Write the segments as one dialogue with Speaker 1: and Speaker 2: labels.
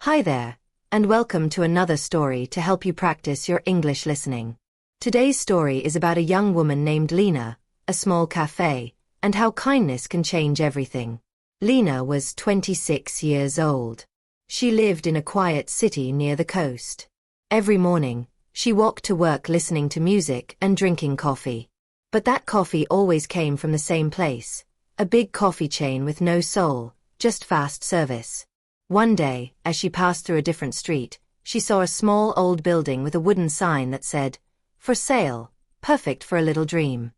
Speaker 1: Hi there, and welcome to another story to help you practice your English listening. Today's story is about a young woman named Lena, a small cafe, and how kindness can change everything. Lena was 26 years old. She lived in a quiet city near the coast. Every morning, she walked to work listening to music and drinking coffee. But that coffee always came from the same place, a big coffee chain with no soul, just fast service. One day, as she passed through a different street, she saw a small old building with a wooden sign that said, "For sale, perfect for a little dream."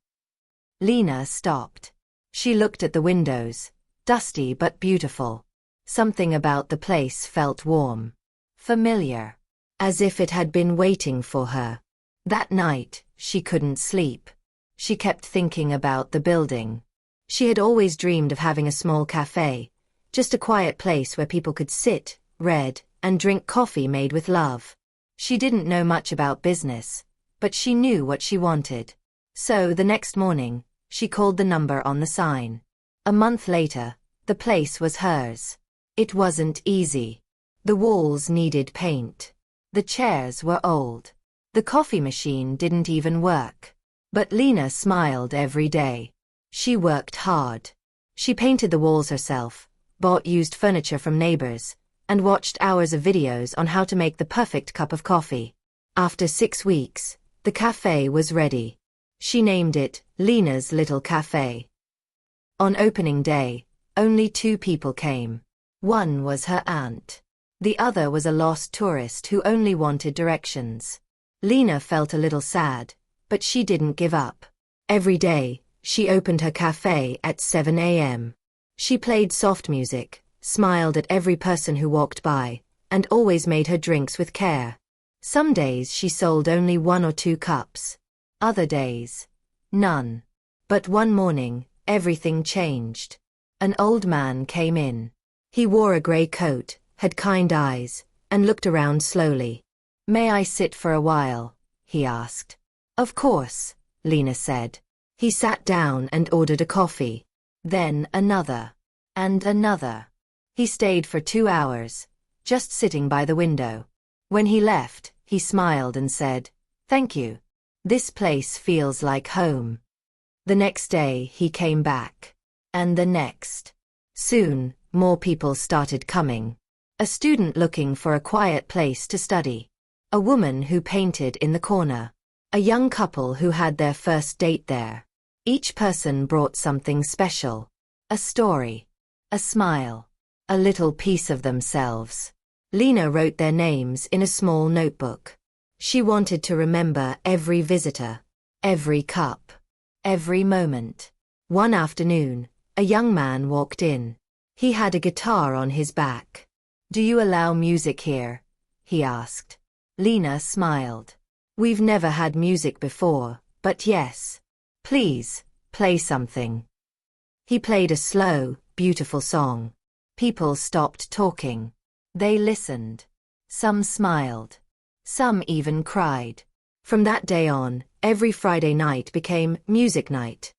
Speaker 1: Lena stopped. She looked at the windows, dusty but beautiful. Something about the place felt warm, familiar, as if it had been waiting for her. That night, she couldn't sleep. She kept thinking about the building. She had always dreamed of having a small cafe, just a quiet place where people could sit, read, and drink coffee made with love. She didn't know much about business, but she knew what she wanted. So the next morning, she called the number on the sign. A month later, the place was hers. It wasn't easy. The walls needed paint. The chairs were old. The coffee machine didn't even work. But Lena smiled every day. She worked hard. She painted the walls herself, bought used furniture from neighbors, and watched hours of videos on how to make the perfect cup of coffee. After 6 weeks, the cafe was ready. She named it Lena's Little Cafe. On opening day, only 2 people came. One was her aunt. The other was a lost tourist who only wanted directions. Lena felt a little sad, but she didn't give up. Every day, she opened her cafe at 7 a.m. She played soft music, smiled at every person who walked by, and always made her drinks with care. Some days she sold only 1 or 2 cups. Other days, none. But one morning, everything changed. An old man came in. He wore a gray coat, had kind eyes, and looked around slowly. "May I sit for a while?" he asked. "Of course," Lena said. He sat down and ordered a coffee. Then another. And another. He stayed for 2 hours, just sitting by the window. When he left, he smiled and said, "Thank you. This place feels like home." The next day, he came back. And the next. Soon, more people started coming. A student looking for a quiet place to study. A woman who painted in the corner. A young couple who had their first date there. Each person brought something special. A story. A smile. A little piece of themselves. Lena wrote their names in a small notebook. She wanted to remember every visitor, every cup, every moment. One afternoon, a young man walked in. He had a guitar on his back. "Do you allow music here?" he asked. Lena smiled. "We've never had music before, but yes. Please, play something." He played a slow, beautiful song. People stopped talking. They listened. Some smiled. Some even cried. From that day on, every Friday night became music night.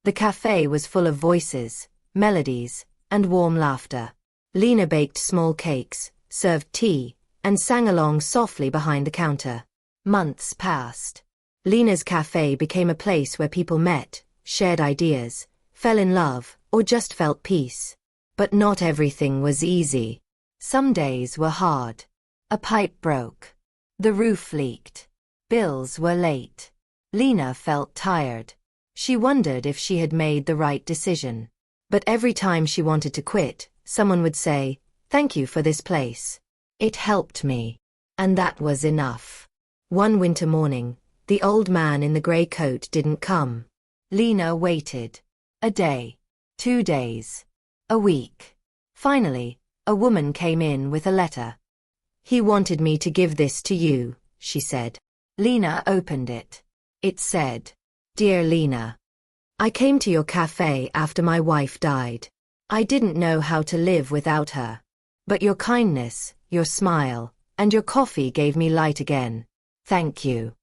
Speaker 1: The cafe was full of voices, melodies, and warm laughter. Lena baked small cakes, served tea, and sang along softly behind the counter. Months passed. Lena's cafe became a place where people met, shared ideas, fell in love, or just felt peace. But not everything was easy. Some days were hard. A pipe broke. The roof leaked. Bills were late. Lena felt tired. She wondered if she had made the right decision. But every time she wanted to quit, someone would say, "Thank you for this place. It helped me." And that was enough. One winter morning, the old man in the gray coat didn't come. Lena waited. A day. 2 days. A week. Finally, a woman came in with a letter. "He wanted me to give this to you," she said. Lena opened it. It said, "Dear Lena, I came to your cafe after my wife died. I didn't know how to live without her. But your kindness, your smile, and your coffee gave me light again. Thank you.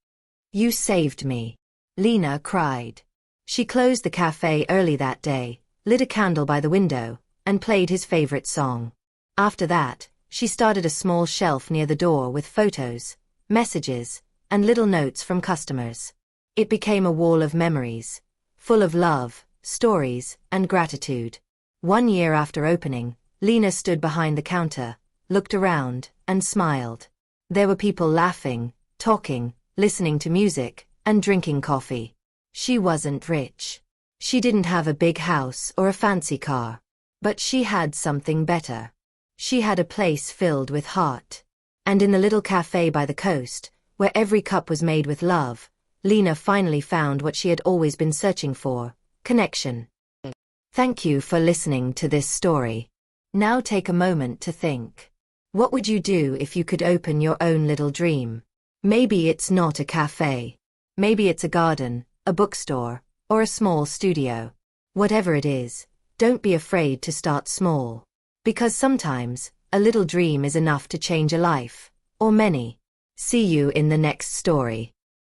Speaker 1: You saved me." Lena cried. She closed the cafe early that day, lit a candle by the window, and played his favorite song. After that, She started a small shelf near the door with photos, messages, and little notes from customers. It became a wall of memories, full of love, stories, and gratitude. 1 year after opening, Lena stood behind the counter, looked around, and smiled. There were people laughing, talking, listening to music, and drinking coffee. She wasn't rich. She didn't have a big house or a fancy car. But she had something better. She had a place filled with heart. And in the little cafe by the coast, where every cup was made with love, Lena finally found what she had always been searching for: connection. Thank you for listening to this story. Now take a moment to think. What would you do if you could open your own little dream? Maybe it's not a cafe. Maybe it's a garden, a bookstore, or a small studio. Whatever it is, don't be afraid to start small. Because sometimes, a little dream is enough to change a life, or many. See you in the next story.